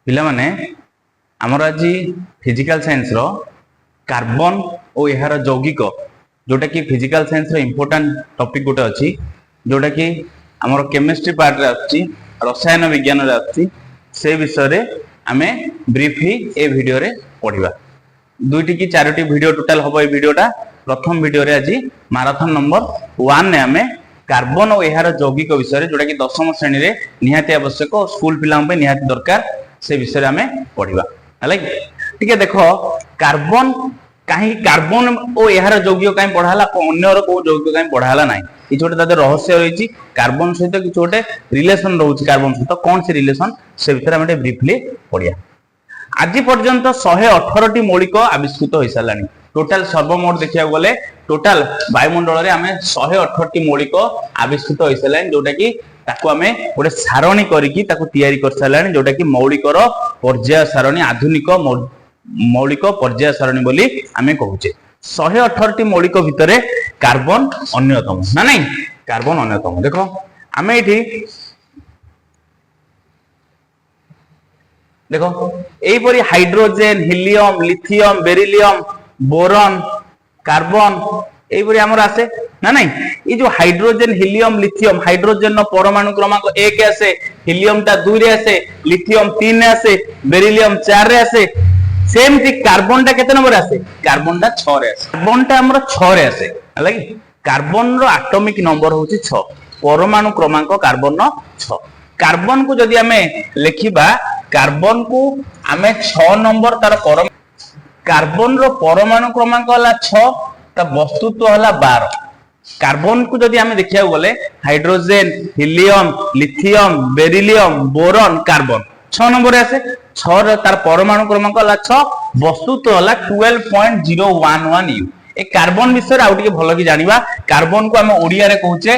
पिला माने आमर आज फिजिकल साइंस रो कार्बन और यार यौगिक जोटा कि फिजिकल साइंस रो इंपोर्टेंट टॉपिक गोटे अच्छी जोटा कि आमर केमिस्ट्री पार्ट रे आछि रसायन विज्ञान रे आछि से विषय रे आमे ब्रीफली ए वीडियो रे पढिबा दुईटी कि चारोटी वीडियो टोटल हबो ए वीडियोटा प्रथम वीडियो रे आज मैराथन नंबर 1 ने आमे कार्बन और यार यौगिक विषय रे जोटा कि 10वीं श्रेणी रे निहाती आवश्यक और स्कूल पिलांग पे निहाती दरकार से विषय रे आमे पढिबा हला ठीक है। देखो कार्बन कहीं कार्बन और यार यौगिक कहीं पढ़ाला अन्य को यौगिक कहीं पढ़ाला नहीं ये छोटे तादे रहस्य रही कार्बन सहित कि छोटे रिलेशन रोचे कार्बन सहित कौन से रिलेशन से विषय में ब्रीफली पढ़िया। आज पर्यंत 118 मौलिक आविष्कृत हो सारा टोटाल सर्वमोट देखा गले टोटाल वायुमंडल में आम 118 मौलिक आविष्कृत हो सारा जोटा कि ताको आमे गोटे सारणी करिकी ताको तैयारी कर सारानी जोटा कि मौलिकर पर्याय सारणी आधुनिक मौलिक पर्याय सारणी बोली आमे कहूचे 118 मौलिक भितरे कार्बन अन्यतम ना नहीं कार्बन अन्यतम। देखो आमे एठी देखो एई परी hydrogen helium lithium beryllium boron carbon एई परी हमर आसे ना नहीं ये जो हाइड्रोजन हीलियम लिथियम हाइड्रोजन परमाणु क्रमांक 1 आसे हीलियम ता 2 रे आसे लिथियम 3 रे आसे बेरिलियम 4 रे आसे सेम थी कार्बन टा केते नंबर आसे कार्बन टा 6 रे आसे कार्बन टा हमर 6 रे आसे हला कि कार्बन रो एटॉमिक नंबर होची 6 परमाणु क्रमांक कार्बन रो 6 कार्बन को जदी हमें लिखिबा कार्बन को हमें 6 नंबर तार कार्बन रो परमाणु क्रमांक हला 6 ता वस्तुत्व हला 12 कार्बन को जदी हमें देखिया बोले hydrogen helium lithium beryllium boron carbon 6 number आसे 6 रे तार परमाणु क्रमांक हला 6 वस्तुत्व हला 12.011 यू ए कार्बन विषय आउ टिके भलो कि जानिबा कार्बन को हम ओडिया रे कहूचे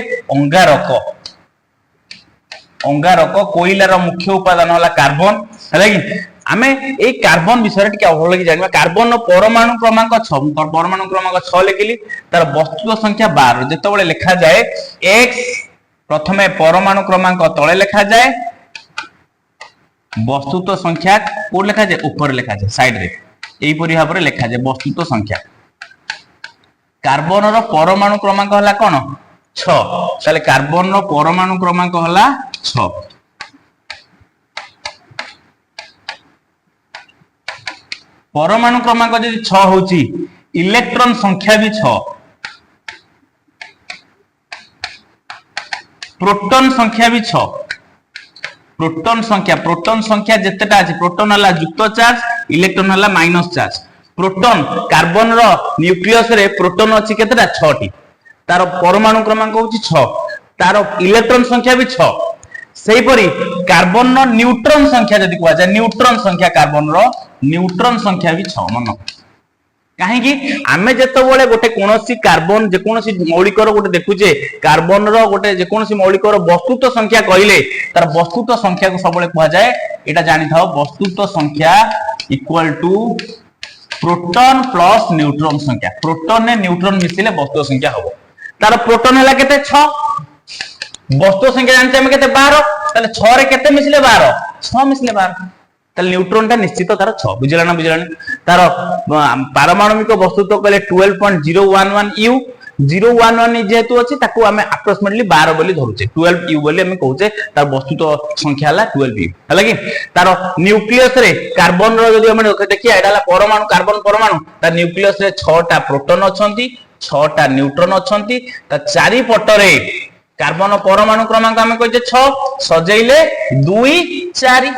अंगारक कोयला रो मुख्य उपादान हला कार्बन हला कि आमे ए कार्बन विषय टिके भलो कि जानिबा कार्बन रो परमाणु क्रमांक 6 परमाणु क्रमांक 6 लिखिली तार वस्तुत्व संख्या 12 जेतेबेले लिखा जाए x प्रथमे परमाणु क्रमांक तळे लिखा जाए वस्तुत्व संख्या को लिखा जाए ऊपर लिखा जाए साइड रे एई परि भाबरे लिखा जाए वस्तुत्व संख्या कार्बन रो परमाणु क्रमांक हला कोन 6 ताले कार्बन रो परमाणु क्रमांक हला 6 परमाणु क्रमांक यदि 6 होची इलेक्ट्रॉन संख्या भी 6 प्रोटॉन संख्या भी 6 प्रोटॉन संख्या जेतेटा अछि प्रोटॉन हला युक्त चार्ज इलेक्ट्रॉन हला माइनस चार्ज प्रोटॉन कार्बन रो न्यूक्लियस रे प्रोटॉन अछि केतेटा 6 टी तार परमाणु क्रमांक होची 6 तार इलेक्ट्रॉन संख्या भी 6 सेही परी कार्बन रो न्यूट्रॉन संख्या जदि कहवा जाय न्यूट्रॉन संख्या कार्बन रो न्यूट्रॉन संख्या भी 6 मन काहे कि आमे जेतेबेले गोटे कोनोसी कार्बन जे कोनोसी मौलिक रो गोटे देखुचे कार्बन रो गोटे जे कोनोसी मौलिक रो वस्तुत्व संख्या कहिले तार वस्तुत्व संख्या को सबले कहवा जाय एटा जानि थाओ वस्तुत्व संख्या equal to proton plus neutron संख्या प्रोटॉन ने न्यूट्रॉन मिसिले वस्तुत्व संख्या होबो तार प्रोटॉन हला केते 6 वस्तुत्व संख्या जानते हम केते 12 ताले 6 रे केते मिसिले 12 6 मिसिले 12 ताले न्यूट्रॉन टा निश्चित तार 6 बुझिला ना तार पारमाणविक वस्तुत्व कहले 12.011 यू 011 जेहेतु अछि ताको हमें अप्रोक्सीमेटली 12 बोली धरुचे 12 यू बोली हमें कहूचे तार वस्तुत्व संख्या हला 12 यू हला कि तार न्यूक्लियस रे कार्बन रो जदी हमें देखिया एडा हला परमाणु कार्बन परमाणु तार न्यूक्लियस रे 6 टा प्रोटॉन अछंती 6 टा न्यूट्रॉन अछंती ता चारि पटरे कार्बन परमाणु क्रमांक हमें कहजे 6 सजेइले 2 4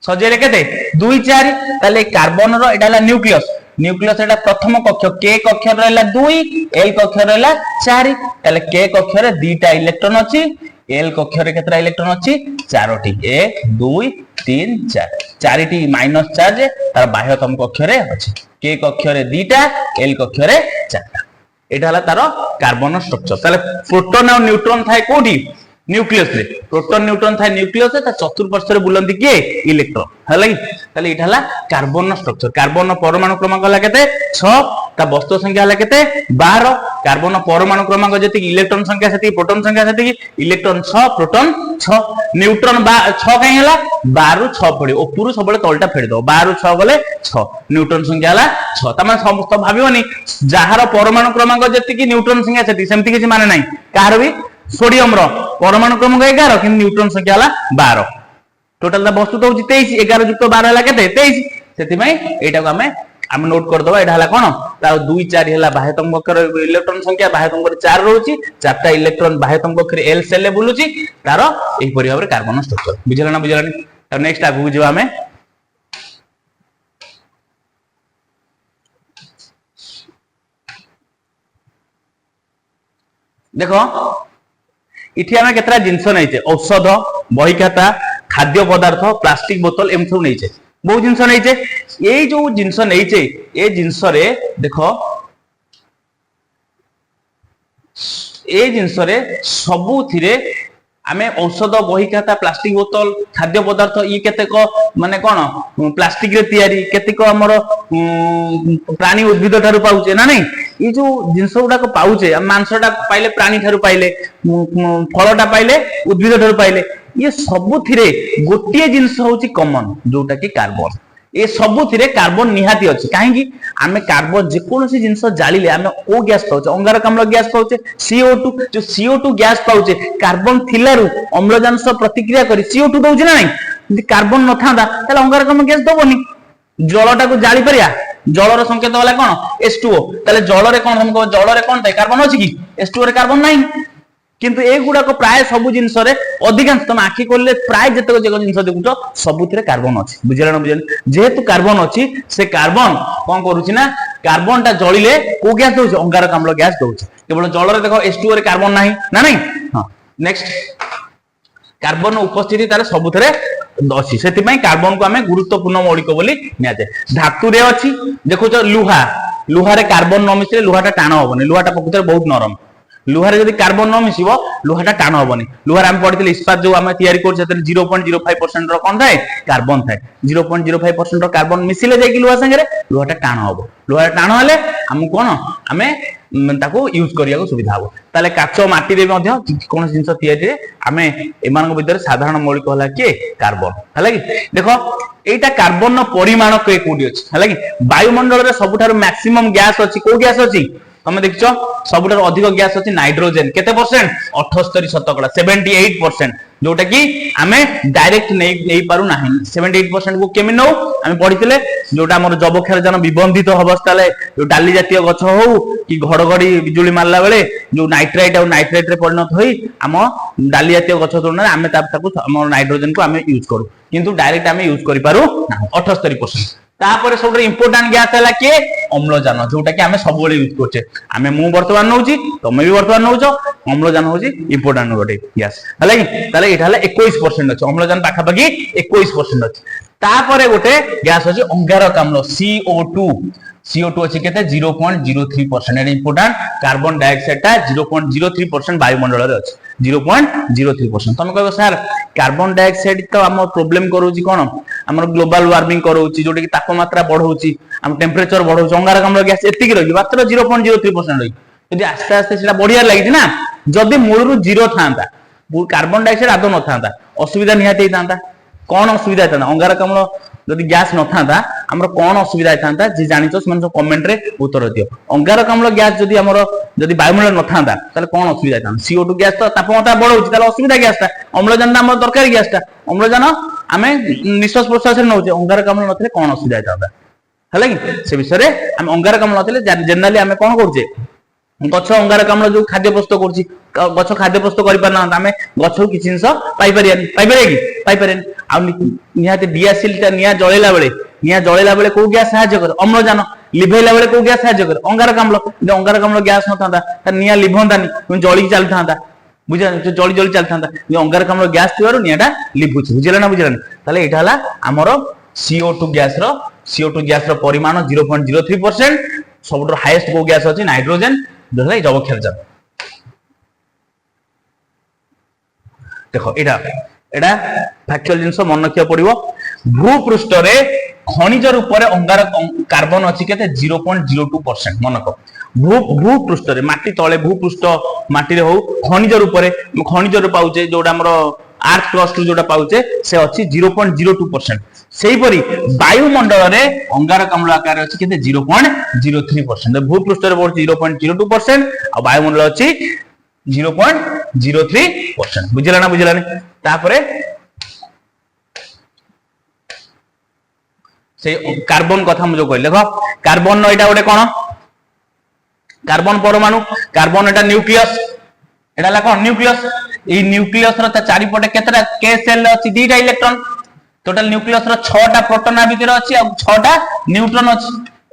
सजेइले केते 2 4 ताले कार्बन रो एडा हला न्यूक्लियस एटा प्रथम कक्ष k कक्ष रहला 2 l कक्ष रहला 4 ताले k कक्ष रे 2 टा इलेक्ट्रॉन अछि l कक्ष रे केतरा इलेक्ट्रॉन अछि 4 टी 1 2 3 4 4 टी माइनस चार्ज तार बाह्यतम कक्ष रे अछि k कक्ष रे 2 टा l कक्ष रे 4 टा एटा हला तार कार्बन स्ट्रक्चर ताले प्रोटॉन और न्यूट्रॉन थाए कोठी न्यूक्लियस रे प्रोटॉन न्यूट्रॉन थाए न्यूक्लियस ता चतुर्पार्श्व रे बुलंती के इलेक्ट्रॉन हला कि ताले इटा हला कार्बन स्ट्रक्चर कार्बन परमाणु क्रमांक हला केते 6 ता वस्तु संख्या हला केते 12 कार्बन परमाणु क्रमांक जति इलेक्ट्रॉन संख्या सेति प्रोटॉन संख्या सेति इलेक्ट्रॉन 6 प्रोटॉन 6 न्यूट्रॉन 6 काई हला 12 रु 6 पड़े ऊपर सबले तलटा फेड दो 12 रु 6 गले 6 न्यूट्रॉन संख्या हला 6 ता माने समस्त भाबियोनी जहार परमाणु क्रमांक जति कि न्यूट्रॉन संख्या सेति सेमति किछि माने नाही कार भी सोडियम रो परमाणु क्रमांक 11 कि न्यूट्रॉन संख्या हला 12 टोटल वस्तु तो होची 23 11 युक्त 12 हला केते 23 सेति में एटा को हम नोट कर दबा एटा हला कोन ता 2 4 हला बाह्यतम कक्षर इलेक्ट्रॉन संख्या बाह्यतम कक्षर 4 रहउची चारटा इलेक्ट्रॉन बाह्यतम कक्षर एल सेल ले बुलुची तारो एही परि भाबरे कार्बन स्ट्रक्चर बुझला ना त नेक्स्ट आगु जेबा हमें देखो इठी हमें केतरा जिंस नैचे औषध बही खाता खाद्य पदार्थ प्लास्टिक बोतल एम सब नैचे बहुत जिंस नैचे ए जो जिंस नैचे ए जिंस रे देखो ए जिंस रे सबु थिरे आमे औषध बही खाता प्लास्टिक बोतल खाद्य पदार्थ ये केतेक माने कोन प्लास्टिक रे तयारी केतेक हमर प्राणी उद्भिद थारु पाउचे ना नहीं ये जो जिंस गुडा को पाउचे मांसटा पाइले प्राणी थारु पाइले फलटा पाइले उद्भिद थारु पाइले ये सबु थिरे गोटिए जिंस होची कॉमन जोटा कि कार्बन ए सबु थिरे कार्बन निहाती अछि काहे कि आमे कार्बन जे कोनोसी जिंस जालिले आमे ओ गैस पाउचे अंगारकाम्ल गैस पाउचे CO2 जो CO2 गैस पाउचे कार्बन थिलारु अम्लजान सह प्रतिक्रिया करी CO2 दउछि ना नहीं कार्बन न थांदा तले अंगारकाम्ल गैस दबोनी जलटा को जाली परिया जलर संकेत होला कोन H2O तले जल रे कोन हम को जल रे कोन थाए कार्बन अछि कि H2O रे कार्बन नाही किंतु ए गुडा को प्राय सब जिंस रे अधिकांश तुम आखि कोले प्राय जतक जे जिंस देखुतो सबुथिरे कार्बन अछि बुझिला ना बुझिला जेहेतु कार्बन अछि से कार्बन कोन करूछि ना कार्बन ता जळिले को गैस दोछि अंगारकाम्ल गैस दोछि केवल जल रे देखो H2O रे कार्बन नाही ना नहीं हां नेक्स्ट कार्बन उपस्थिति तारे सबुथिरे अछि सेति पई कार्बन को हमें गुरुत्वपूर्ण मौलिक बोली निया जाय धातु रे अछि देखो लुहा रे कार्बन न मिसले लुहाटा टाण होबनी लुहाटा प्रकृति रे बहुत नरम लुहारे जदि कार्बन न मिसिबो लुहाटा टाण होबनी लुहार हम पढितले इस्पात जो हम तयारी कर सेते 0.05% रो कोन थाए कार्बन थाए 0.05% रो कार्बन मिसिले जाय कि लुहा संगे रे लुहाटा टाण होबो लुहा टाण होले हम कोन हमें ताको यूज करिया को सुविधा हो ताले काचो माटी रे मध्य कोन जिंस तयारी रे हमें एमान को भीतर साधारण मौलिक होला के कार्बन हला कि देखो एटा कार्बन नो परिमाण के कोडी अछि हला कि वायुमंडल रे सबुठार मैक्सिमम गैस अछि को गैस अछि तमे देखियो सबुठार अधिक गैस अछि नाइट्रोजन केते परसेंट 78% 78% जोटा कि हमें डायरेक्ट नहीं पारु नाही 78% को केमि नो हम पढितले जोटा हमर जबक्षार जन विबंधित अवस्था ले जो डाली जातीय गछ हो कि घड़घड़ी बिजुली मारला बेले जो नाइट्राइट और नाइट्रेट रे परिणत होई हम डाली जातीय गछ तुलना आमे ताको हमर नाइट्रोजन को हमें यूज करू किंतु डायरेक्ट हमें यूज करि पारु नाही 78% तापर सब इंपोर्टेंट गैस हला के अम्लजान जोटा कि हमें सब बेले यूज करछे हमें मु वर्तमान नउची तमे भी वर्तमान नउचो अम्लजान होची इंपोर्टेंट गोटे गैस हला कि ताले एटा हला 21% अछि अम्लजान पाखा पाखी 21% अछि तापर गोटे गैस अछि अंगारकाम्ल CO2 अछि केते 0.03% एटा इंपोर्टेंट कार्बन डाइऑक्साइड ता 0.03% वायुमंडल रे अछि 0.03% तमे कहबो सर कार्बन डाइऑक्साइड तो हम प्रॉब्लम करूची कोन हमर ग्लोबल वार्मिंग करूची जोटे कि तापमात्रा बढ़ौची हम टेंपरेचर बढ़ौची अंगारकाम्ल गैस एतिक रही मात्र 0.03% रही यदि आस्ते आस्ते सेटा बढ़िया लागि ना जदी मूलरु 0 थांता कार्बन डाइऑक्साइड आदो न थांता असुविधा निहाती थांता कोन असुविधा थांता अंगारकाम्ल जदी गैस न थांता हमर कोन असुविधा थांता जे जानितो मन कमेंट रे उत्तर दियो अंगारकाम्ल गैस जदी हमर जदी वायुमंडल न थांता ताले कोन असुविधा थांता CO2 गैस तो तापमात्रा बढ़ौची ताले असुविधा गैस ता अम्लजान हमर दरकार गैस ता अम्लजान हमें निश्वास प्रश्वास रे नउचे अंगारकाम्ल नथले कोन असुविधा थांता हला कि से विषय रे हम अंगारकाम्ल नथले जनरली हमें कोन करछे गछ अंगारकाम्ल जो खाद्य प्रस्तुत करछि गछ खाद्य प्रस्तुत करि पारना हमें गछ कि जिंस पाइ पारे आ निहाते डियासिल ता निया जळेला बेले को गैस सहाय्य करे अम्लजान लिभेला बेले को गैस सहाय्य करे अंगारकाम्ल गैस न थांदा त निया लिभंदानी जळी चल थांदा बुझा जळी चल थांदा अंगारकाम्ल गैस थिवारो नियाटा लिभुछि बुझिला ना ताले एटा हला हमर CO2 गैस रो परिमाण 0.03% सबुठो हाईएस्ट को गैस अछि नाइट्रोजन जले जबक्षार जन देखो एटा एटा फैक्चुअल जिंस मन रखिया पड़िबो भूपृष्ठ रे खनिज रूप रे कार्बन अछि केते 0.02% मन को भूपृष्ठ रे माटी तळे भूपृष्ठ माटी रे हो खनिज रूप रे पाउचे जोडा हमरो आर्थ क्रस्ट जोडा पाउचे से अछि 0.02%। सेही परी वायुमंडल रे अंगारकाम्ल आकार अछि केते 0.03%। भूपृष्ठ रे पड़छि 0.02% आ वायुमंडल अछि 0.03%। बुझिला ने तापरे से कार्बन कथा हम जो कहले देखो कार्बन नो एटा गोटे कोन कार्बन परमाणु कार्बन एटा न्यूक्लियस एटा ला कोन न्यूक्लियस ई न्यूक्लियस रो चारि पटे केतरा k सेल अछि दुईटा इलेक्ट्रॉन टोटल न्यूक्लियस रो 6टा प्रोटॉन आ भीतर अछि आ 6टा न्यूट्रॉन अछि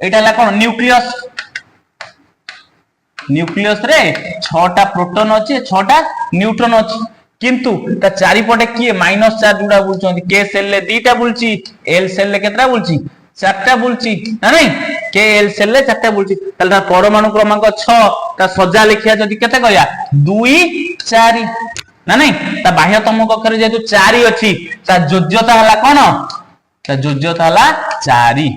एटा ला कोन न्यूक्लियस न्यूक्लियस रे 6टा प्रोटॉन अछि 6टा न्यूट्रॉन अछि किंतु ता चारि पटे किए माइनस चार्ज जुडा बुलचोंती k सेल ले दुईटा बुलची l सेल ले केतरा बुलची चारटा बुलची ना नहीं k l सेल ले चारटा बुलची तलता परमाणु क्रमांक 6 ता सजा लिखिया जदी केते कहया 2 4 ना नहीं ता बाह्यतम कक्षरे जेतु 4 अछि ता योज्यता हला कोन ता योज्यता हला 4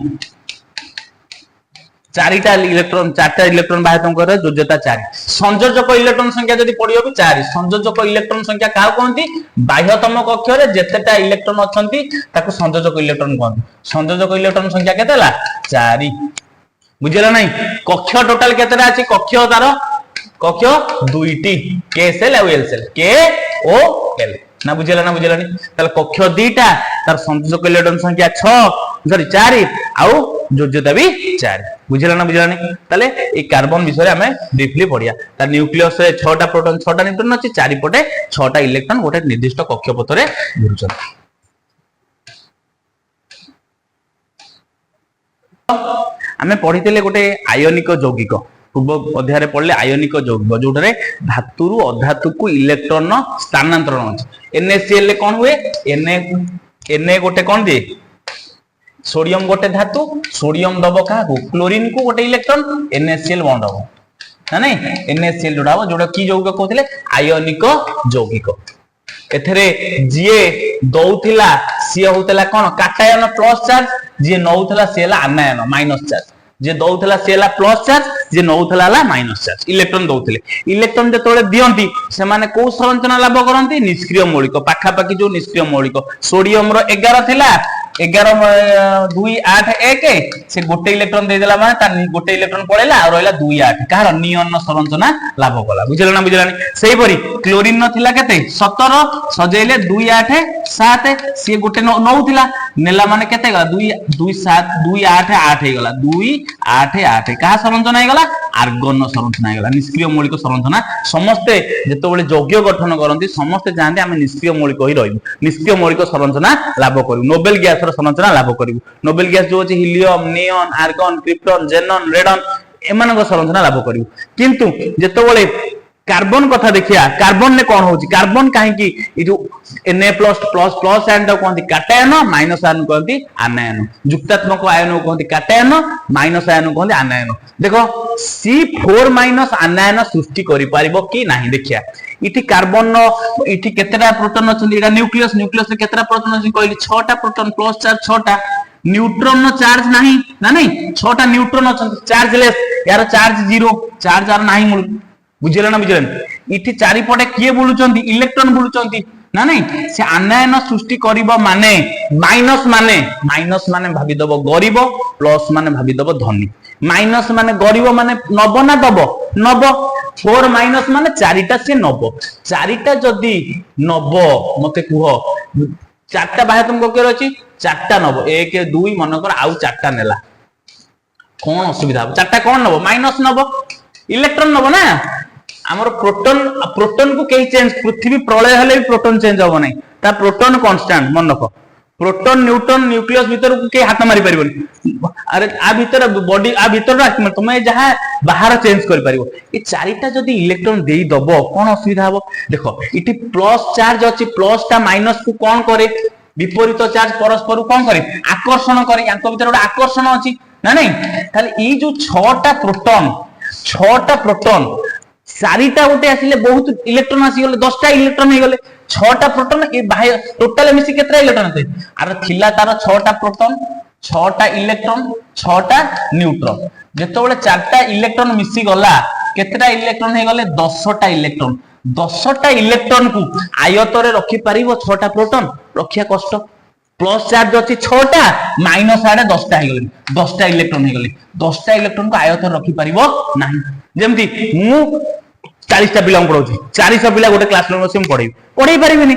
चारिटा इलेक्ट्रॉन चारटा इलेक्ट्रॉन बाह्यतम कक्षरे योज्यता 4 संयोजक इलेक्ट्रॉन संख्या जदी पडियो भी 4 संयोजक इलेक्ट्रॉन संख्या का कहंती बाह्यतम कक्षरे जेतेटा इलेक्ट्रॉन अछंती ताको संयोजक इलेक्ट्रॉन कहंती संयोजक इलेक्ट्रॉन संख्या केतेला 4 बुझिला नहीं कक्ष टोटल केतेटा अछि कक्ष तार कक्ष दुईटी k सेल और l shell k o l ना बुझिला नहीं ताले कक्ष दुईटा तार संयोजक इलेक्ट्रॉन संख्या 6 सॉरी 4 आउ योज्यता भी 4 बुझिला नहीं ताले ए कार्बन विषय हमें ब्रीफली पढिया तार न्यूक्लियस रे 6टा प्रोटॉन 6टा न्यूट्रॉन अछि चारि पटे 6टा इलेक्ट्रॉन गोटे निर्दिष्ट कक्षपथ रे घुरुछन। हमें पढितले गोटे आयनिक यौगिक पूर्व अध्याय रे पढले आयनिक यौगिक जोडरे धातु रु अधातु को इलेक्ट्रॉन स्थानांतरण अछि NaCl ले कोन हुए Na गोटे कोन दे सोडियम गोटे धातु सोडियम दबो का क्लोरीन को गोटे इलेक्ट्रॉन NaCl बॉन्ड हो ना नहीं NaCl जोड़ा की यौगिक कहथिले आयनिक यौगिक एथरे जीए दउथिला सी होतला कोन काटायन प्लस चार्ज जे नउथला सेला आनायन माइनस चार्ज जे दउथला सेला प्लस चार्ज जे नउथला ला माइनस चार्ज इलेक्ट्रॉन दउथिले इलेक्ट्रॉन जे तोळे दियंती से माने को संरचना लाभ करंती निष्क्रिय मौलिक पाखा पाखी जो निष्क्रिय मौलिक सोडियम रो 11 थिला 11 2 8 1 से गोटे इलेक्ट्रॉन दे देला माने तार गोटे इलेक्ट्रॉन पळेला आ रहला 2 8 कार नियन संरचना लाभ कला बुझिला नहीं सेही परी क्लोरीन न थिला केते 17 सजेले 2 8 7 से गोटे नउथिला नेला माने केते गला 2 2 7 2 8 8 हे गला 2 8 8 का संरचना हे गला आर्गन संरचना हे गला निष्क्रिय मौलिक संरचना समस्त जेतोबेले यौगिक गठन करंती समस्त जानते हम निष्क्रिय मौलिक ही रहइबु निष्क्रिय मौलिक संरचना लाभ करू नोबेल गैस संरचना लाभ करू नोबेल गैस जो अछि हीलियम नियॉन आर्गन क्रिप्टन जेनन रेडन एमान संरचना लाभ करू किंतु जेतोबेले कार्बन कथा देखिया कार्बन ने कौन होची कार्बन काहे की ए जो Na plus plus plus ion तो कहंती काटायन माइनस आयन कहंती आनायन युक्तात्मक आयन कहंती काटायन माइनस आयन कहंती आनायन देखो C4 माइनस आनायन सृष्टि करि पारिबो कि नाही देखिया इठी कार्बन नो इठी केतेटा प्रोटॉन अछंती एटा न्यूक्लियस न्यूक्लियस रे केतेटा प्रोटॉन अछि कहली 6टा प्रोटॉन प्लस चार्ज 6टा न्यूट्रॉन नो चार्ज नाही ना नहीं 6टा न्यूट्रॉन अछंती चार्जलेस यार चार्ज 0 चार्ज आर नाही मूल बुझिला ना इठी चारि पटे किए बुलुचंती इलेक्ट्रॉन बुलुचंती ना नहीं से आनायन सृष्टि करिबो माने माइनस माने भाबी दबो गरीब प्लस माने भाबी दबो धनी माइनस माने गरीब माने नब ना दबो नब 4 माइनस माने चारिटा से नब चारिटा जदी नब मते कुह चारटा बाह्यतम कक्षर अछि चारटा नब 1 2 मन कर आउ चारटा नेला कोन असुविधा चारटा कोन नब माइनस नब इलेक्ट्रॉन नब ना हमर प्रोटॉन को कहीं चेंज पृथ्वी प्रलय हले भी प्रोटॉन चेंज हो नहीं ता प्रोटॉन कांस्टेंट मन रखो प्रोटॉन न्यूट्रॉन न्यूक्लियस भीतर को के हाथ मारी परिबनी अरे आ भीतर बॉडी आ भीतर राख तुमे जहां बाहर चेंज कर परिबो ए चारिटा जदी इलेक्ट्रॉन देई दबो कोन असुविधा हो देखो इठी प्लस चार्ज अछि प्लस ता माइनस को कोन करे विपरीत चार्ज परस्पर कोन करे आकर्षण करे यांको भीतर एक आकर्षण अछि ना नहीं ताले ई जो 6टा प्रोटॉन चारिटा गोटे आसिले बहुत इलेक्ट्रॉन आसी गले 10टा इलेक्ट्रॉन हे गले छटा प्रोटॉन ए बाह्य टोटल मिसी केतरा इलेक्ट्रॉन थे आर थिला तार 6टा प्रोटॉन 6टा इलेक्ट्रॉन 6टा न्यूट्रॉन जेतबेले 4टा इलेक्ट्रॉन मिसी गला केतरा इलेक्ट्रॉन हे गले 10टा इलेक्ट्रॉन 10टा इलेक्ट्रॉन को आयत रे रखि परिबो 6टा प्रोटॉन रखिया कष्ट प्लस चार्ज अछि 6टा माइनस आडे 10टा हे गले 10टा इलेक्ट्रॉन हे गले 10टा इलेक्ट्रॉन को आयत रे रखि परिबो नाही जेमति मु 40टा पिला पढौछि 400 पिला गोटे क्लासरूम में से पढ़ै परिबिनी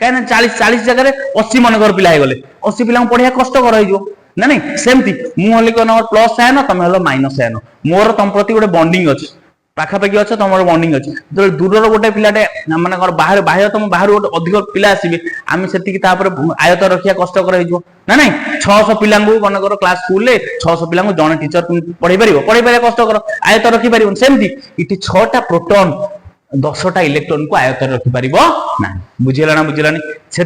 काहे 40 जगह रे 80 मनगर पिला हे गले 80 पिला पढ़िया कष्ट कर होइजो ना नहीं सेमती मु हले कोन प्लस आयन तमे हलो माइनस आयन मोर तम प्रति गोटे बॉन्डिंग अछि पाखापाखि अच्छे तुम बॉन्डिंग अच्छे जो दूर गोटे पिलाटे माने बाहर बाह्य तुम बाहर गोटे अधिक पिला आसबे आम से आयत रखिया कष्टकर हो ना नहीं 600 पिला मनकर क्लास स्कूल 600 पिला जड़े टीचर पढ़े पारे कष्टकर आयत रखिपर सेमती ये 6टा प्रोटॉन 10टा इलेक्ट्रॉन को आयत रखिपर ना बुझेगा ना बुझेगानी से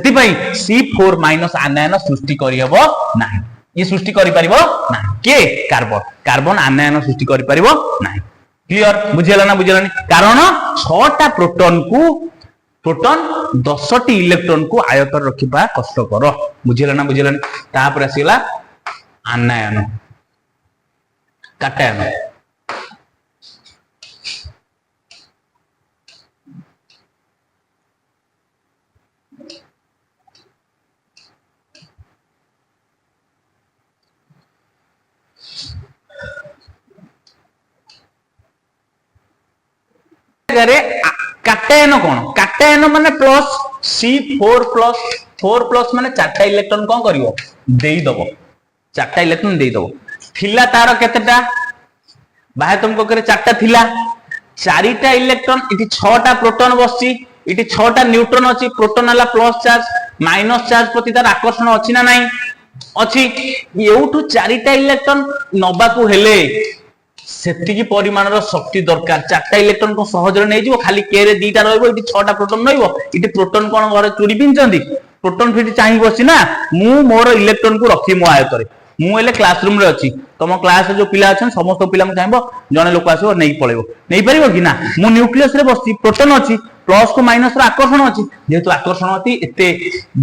C4 माइनस आनयन सृष्टि करहब ना ये सृष्टि कर किए कार्बन कार्बन आनयन सृष्टि कर क्लियर बुझेगा ना बुझेगानी कारण 6टा प्रोटॉन को प्रोटॉन 10टी इलेक्ट्रॉन को आयत रखिबा कष्टकर बुझेगा ना बुझेगानी तापर आसीला आनयन काटायन काटायन कौन काटायन माने प्लस C4 प्लस 4 प्लस माने 4टा इलेक्ट्रॉन कौन करिवो देई दबो 4टा इलेक्ट्रॉन देई दबो थिला तार केतेटा बाहे तुमको करे 4टा थिला 4टा इलेक्ट्रॉन इति 6टा प्रोटॉन बसची इति 6टा न्यूट्रॉन अछि प्रोटॉन हला प्लस चार्ज माइनस चार्ज प्रति तार आकर्षण अछि ना नाही अछि एउठु 4टा इलेक्ट्रॉन नबा को हेले सेतिकी परिमाणर शक्ति दरकार 4टा इलेक्ट्रॉन को सहज रे नै जिवो खाली के रे 2टा रहइबो इति 6टा प्रोटॉन रहइबो इति प्रोटॉन कोन घरे चूड़ी पिनचंदी प्रोटॉन फिट चाहि बसी ना मु मोर इलेक्ट्रॉन को रखी मो आयत रे मु एले क्लासरूम रे अछि तम क्लास जो पिला अछन समस्त पिला को चाहबो जने लोक आसीबो नै पळेबो नै परिबो कि ना मु न्यूक्लियस रे बसची प्रोटॉन अछि प्लस को माइनस रो आकर्षण अछि जेतु आकर्षण अछि एते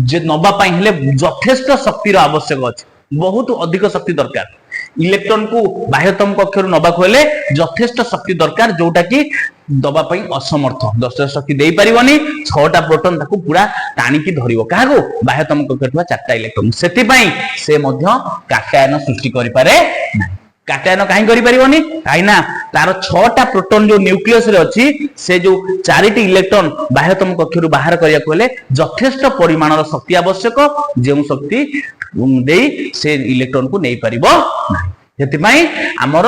जे नबा पई हेले यथेष्ट शक्ति रो आवश्यक अछि बहुत अधिक शक्ति दरकार इलेक्ट्रॉन को बाह्यतम कक्षर नबा खोले यथेष्ट शक्ति दरकार जोटा कि दबा पई असमर्थ यथेष्ट शक्ति देई परिबनी 6टा प्रोटॉन ताको पूरा टाणी की धरिबो काहाको बाह्यतम कक्षर 4टा इलेक्ट्रॉन सेति पई से मध्य काटायन सृष्टि करि पारे नै काटायन काहे करि परिबनी काइना तार 6टा प्रोटॉन जो न्यूक्लियस रे अछि से जो 4टी इलेक्ट्रॉन बाह्यतम कक्षर बाहर करिया कोले यथेष्ट परिमाणर शक्ति आवश्यक जेउ शक्ति देई से इलेक्ट्रॉन को नै परिबो नै हेति पई हमर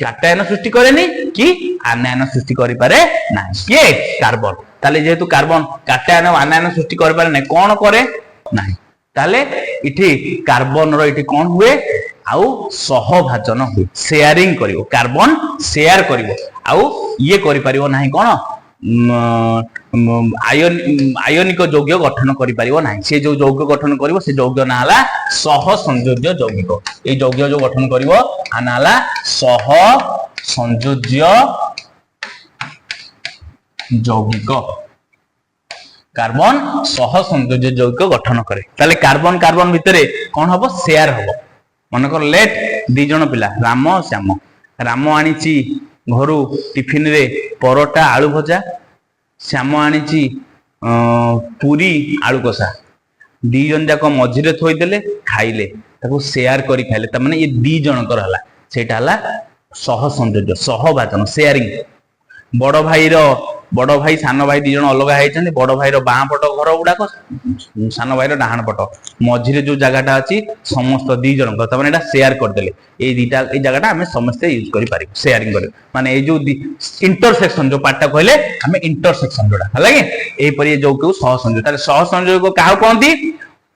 काटायन सृष्टि करेनी कि आनयन सृष्टि करि पारे नै के कार्बन ताले जेहेतु कार्बन काटायन आनयन सृष्टि करि पारे नै कोन करे नै ताले इठी कार्बन रो इठी कोन हुए आउ सहभाजन हुए शेयरिंग करिवो कार्बन शेयर करिवो आउ ये करि परिवो नाही कोन आयनिक यौगिक गठन करि परिवो नाही से जो यौगिक गठन करिवो से यौगिक ना हला सह संयोज्य यौगिक ए यौगिक जो गठन करिवो आना हला सह संयोज्य यौगिक कार्बन सह संयोज्य यौगिक गठन करे ताले कार्बन कार्बन भितरे कोन हबो शेयर हबो मन कर लेट दी जण पिला राम श्याम राम आनीची घरु टिफिन रे परोटा आलू भजा श्याम आनीची पूरी आलू कषा दी जन जाक मझिरे थोई देले खाइले ताको शेयर करी खाइले त माने ये दी जण कर हला सेटा हला सह संयोज्य सहभाजन शेयरिंग बड़ भाई सान भाई दी जण अलग हाइछन बड़ भाई रो बाह पट घर गुडाक सान भाई रो डाहाण पट मझिरे जो जगहटा अछि समस्त दी जण त माने एटा शेयर कर देले ए दीटा ए जगहटा हमें समस्त यूज करि पारि शेयरिंग करे माने ए जो इंटरसेक्शन जो पार्टटा कहले हमें इंटरसेक्शन जोडा हला कि ए परि जो को सह संयोग ताले सह संयोग को काहा कोंती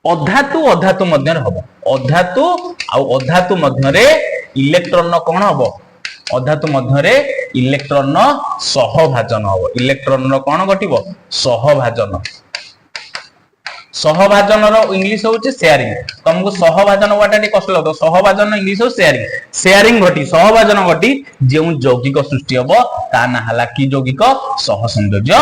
अधातु मध्य रे हबो अधातु आ अधातु मध्य रे इलेक्ट्रॉन कोन हबो अधातु मध्य रे इलेक्ट्रॉन सहभाजन हबो इलेक्ट्रॉन कोन घटिबो सहभाजन सहभाजन रो इंग्लिश होचे शेयरिंग तुमको सहभाजन वाटा कष्ट लगो सहभाजन इंग्लिश हो शेयरिंग शेयरिंग घटी सहभाजन घटी जे यौगिक सृष्टि हबो ता ना हला की यौगिक सह संयोज्य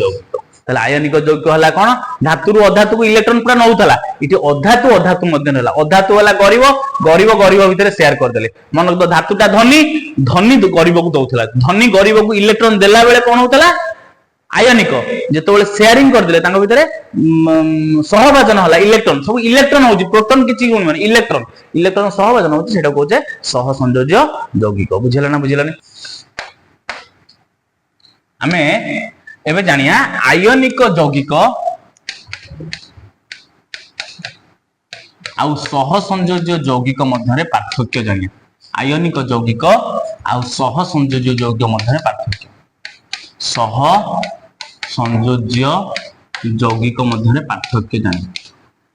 यौगिक ताले आयनिक यौगिक हला कोन धातु रु अधातु को इलेक्ट्रॉन पूरा नउतला इठी अधातु अधातु मध्य नेला अधातु वाला गरीब गरीब गरीब भितर शेयर कर देले मन तो धातुटा धनी धनी गरीब को दउतला धनी गरीब को इलेक्ट्रॉन देला बेले कोन होतला आयनिक जेतोले शेयरिंग कर देले तांको भितर सहभाजन हला इलेक्ट्रॉन सब इलेक्ट्रॉन होची प्रोटॉन किछि गुण माने इलेक्ट्रॉन इलेक्ट्रॉन सहभाजन होची सेटा कहूचे सहसंयोज्य यौगिक बुझिला ना बुझिलानी आमे एबे जानिया आयनिक यौगिक आउ सहसंयोज्य यौगिक मध्यरे पार्थक्य जानिया आयनिक यौगिक आउ सहसंयोज्य यौगिक मध्यरे पार्थक्य सह संयोज्य यौगिक मध्यरे पार्थक्य जानिया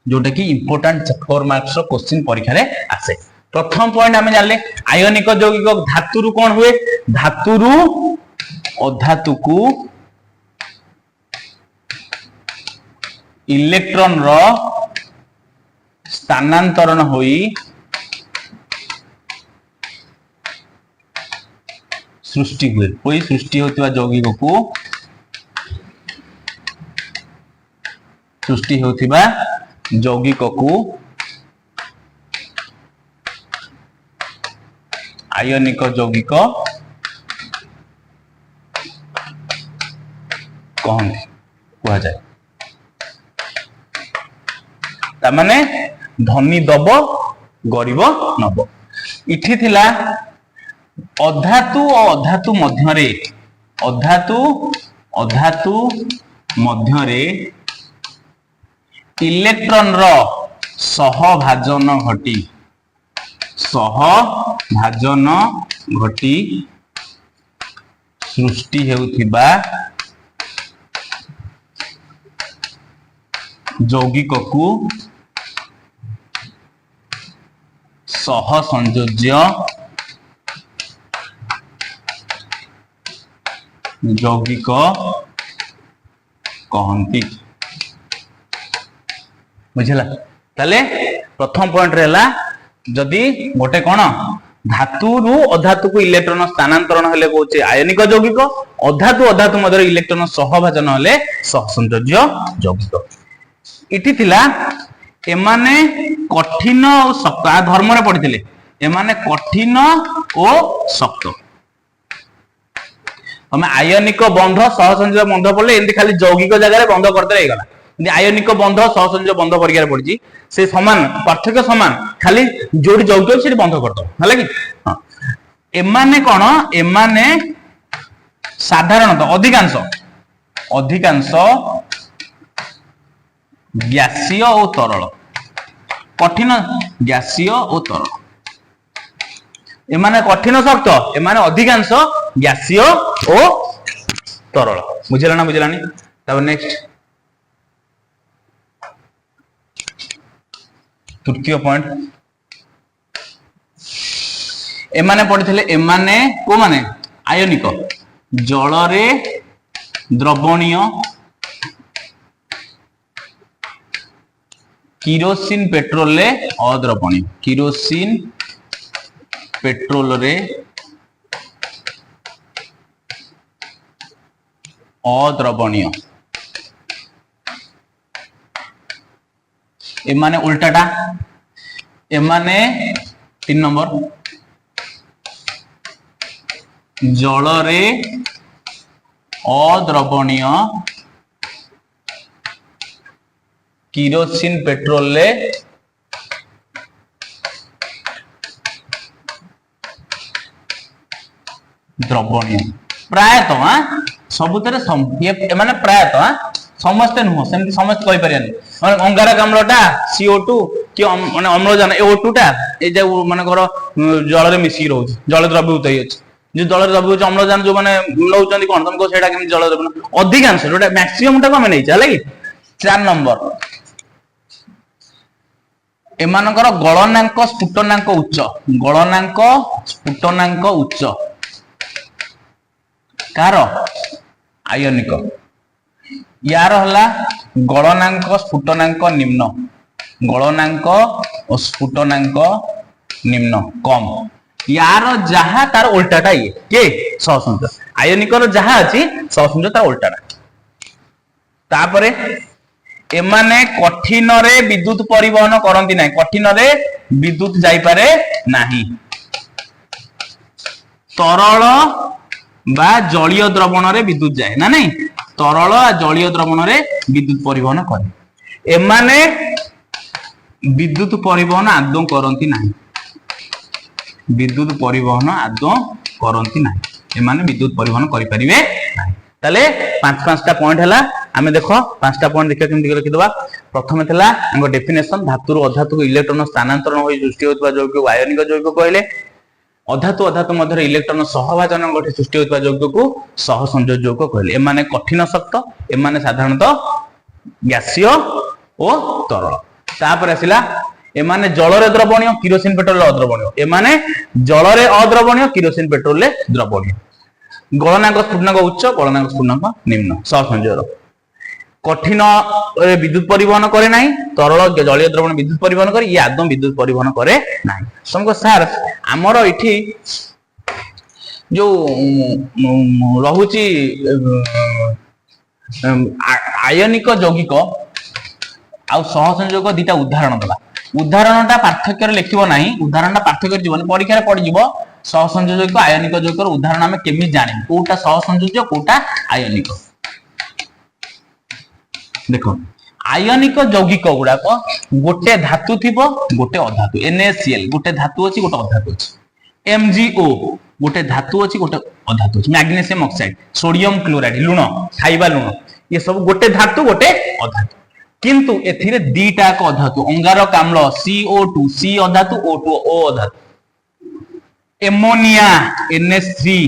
जोटा कि इंपोर्टेंट 4 मार्क्स रो क्वेश्चन परीक्षा रे आसे प्रथम पॉइंट हमें जानले आयनिक यौगिक धातु रु कोन हुए धातु रु अधातु को इलेक्ट्रॉन रो स्थानांतरण होई सृष्टि हुए कोई सृष्टि होतिबा यौगिक को सृष्टि होतिबा यौगिक को आयनिक यौगिक कहते कह जाए तामाने धनी दब गरीब नब इठी थिला अधातु और अधातु मध्यरे अधातु अधातु मध्यरे इलेक्ट्रॉन रो सहभाजन घटी सृष्टि हेउथिबा यौगिक को सहसंयोज्य यौगिक कहंती बुझला ताले प्रथम पॉइंट रहला जदि गोटे कोन धातु रु अधातु को इलेक्ट्रॉन स्थानांतरण हेले कहूचे आयनिक यौगिक अधातु अधातु मध्य इलेक्ट्रॉन सहभाजन हेले सहसंयोज्य यौगिक इटी थिला एमाने कठिन और शक्त आ धर्म रे पढिथिले एमाने कठिन और शक्त हम आयनिक बंध सहसंयोज्य बंध पड़ले एंती खाली यौगिक जगह रे बंध करते रही गला आयनिक बंध सहसंयोज्य बंध परीक्षा पड़ी से समान पार्थक्य समान खाली जोड़ी यौगिक से बंध करदो हला कि हां एमाने कोन एमाने साधारणतः अधिकांश गैसीय और तरल कठिन गैसीय और तरल एमाने कठिन शक्त एमाने अधिकांश गैसीय और तरल बुझिला ना बुझिलानी तब नेक्स्ट तृतीय पॉइंट एमाने पढ़िथिले एमाने को माने आयनिक जल रे द्रवणीय किरोसिन पेट्रोल रे अद्रवणीय किरोसिन पेट्रोल रे अद्रवणीय एमाने उल्टाटा एमाने 3 नंबर जल रे अद्रवणीय किरोसिन पेट्रोल ले द्रवणीय प्रायतः सबुतरे माने प्रायतः समस्ते नुह सेमती समस्त कहि परियानी माने अंगारक अम्लटा CO2 कि माने अम्लजान O2 टा ए जे माने घर जल रे मिसी रहउछ जल द्रव्यभूत होई अछि जो जल द्रव्यभूत अम्लजान जो माने लउचंदी कोन तुमको सेटा केम जल द्रव्य अधिकांश जोटा मैक्सिमम टा को हमें नै चला कि 4 नंबर एमानकर गलनांक स्फुटनांक उच्च कार आयनिक यार हला गलनांक स्फुटनांक निम्न गलनांक और स्फुटनांक निम्न कम यार जहा तार उल्टाटा ये के सहसंयोज आयनिक जहा अछि सहसंयोज तार उल्टाटा तापरे एमाने कठिन रे विद्युत परिवहन करती ना कठिन रे विद्युत जाई पारे नाही तरल बा जलीय द्रवण रे विद्युत जाए ना नहीं तरल आ जलीय द्रवण रे विद्युत परिवहन करे एमाने विद्युत परिवहन आदौ करती ना विद्युत परिवहन आदौ करती ना एमाने विद्युत परिवहन करि परिबे नाही ताले पांच पांचटा पॉइंट हला आमे देखो पांचटा पॉइंट देखिया केमति लिखिदबा प्रथमे थला हमको डेफिनेशन धातु रो अधातु को इलेक्ट्रॉन स्थानांतरण होई सृष्टि होतबा यौगिक आयनिक यौगिक कहले अधातु अधातु मध्य इलेक्ट्रॉन सहभाजन गठि सृष्टि होतबा यौगिक को सहसंयोजक यौगिक कहले एमाने कठिन शक्त एमाने साधारणतः गैसीय ओ तरल तापर आसिला एमाने जल रे द्रवणीय किरोसिन पेट्रोल अद्रवणीय एमाने जल रे अद्रवणीय किरोसिन पेट्रोल ले द्रवणीय गलनांक स्फुटनांक उच्च गलनांक स्फुटनांक निम्न सहसंयोजक कठिन विद्युत परिवहन करे नाही तरल जलीय द्रवण विद्युत परिवहन करे ये आदम विद्युत परिवहन करे नाही समको सर हमर इठी जो रहुची आयनिक यौगिक आ सहसंयोजक दीटा उदाहरण दला उदाहरणटा पार्थक्य लिखिबो नाही उदाहरणटा पार्थक्य जीवन परीक्षा रे पड़ी जीवो सहसंयोजक आयनिक यौगिक उदाहरण आमे केमि जानि कोटा सहसंयोजक कोटा आयनिक देखो आयनिक यौगिक गुडा को गोटे धातु थिबो गोटे अधातु NaCl गोटे धातु अछि गोटे अधातु अछि MgO गोटे धातु अछि गोटे अधातु अछि मैग्नीशियम ऑक्साइड सोडियम क्लोराइड लुण खाइबा लुण ये सब गोटे धातु गोटे अधातु किंतु एथिरे दीटा को अधातु अंगारक आम्ल CO2 C अधातु O2 O अधातु एमोनिया NH3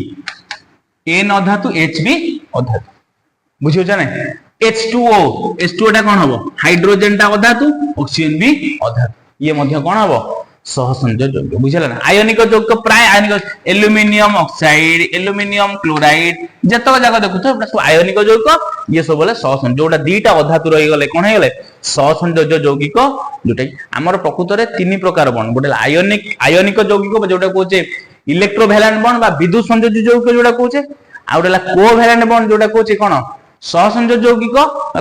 N अधातु Hb अधातु बुझियो जाने H2O H2O टा कोन हबो हाइड्रोजन टा अधातु ऑक्सीजन भी अधातु ये मध्य कोन हबो सहसंयोजक यौगिक बुझिला ना आयनिक यौगिक प्राय आयनिक एल्युमिनियम ऑक्साइड एल्युमिनियम क्लोराइड जतक जागा देखु तो सब आयनिक यौगिक ये सब बोले सहसंयोजक जोटा दीटा अधातु रही गले कोन हे गले सहसंयोजक यौगिक जोटा हमर प्रकृत रे तीन प्रकार बन गोटे आयनिक यौगिक जोटा कहूचे इलेक्ट्रोवैलेंट बॉन्ड बा विद्युत संयोजक यौगिक जोटा कहूचे आ गोटेला कोवैलेंट बॉन्ड जोटा कहूचे कोन सहसंयोजक यौगिक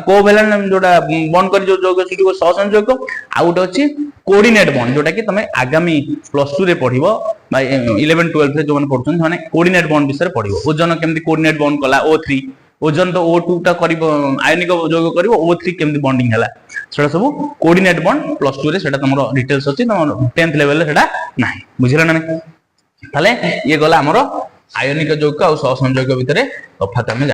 कोवैलेंट जोटा बॉन्ड कर जो यौगिक सिटी को सहसंयोजक आ गोटे अछि कोऑर्डिनेट बॉन्ड जोटा कि तमे आगामी +2 रे पढिबो बा 11 12 रे जो मन पढछन माने कोऑर्डिनेट बॉन्ड विषय पढिबो ओजन केमति कोऑर्डिनेट बॉन्ड कला O3 ओजन तो O2 टा करिवो आयनिक यौगिक करिवो O3 केमति बॉन्डिंग हला सेटा सब कोऑर्डिनेट बॉन्ड +2 रे सेटा तमरो डिटेल्स अछि तमरो 10th लेवल रे सेटा नाही बुझिला ना ताले ये गला हमरो आयनिक यौगिक आ सहसंयोजक भितरे तफात हमें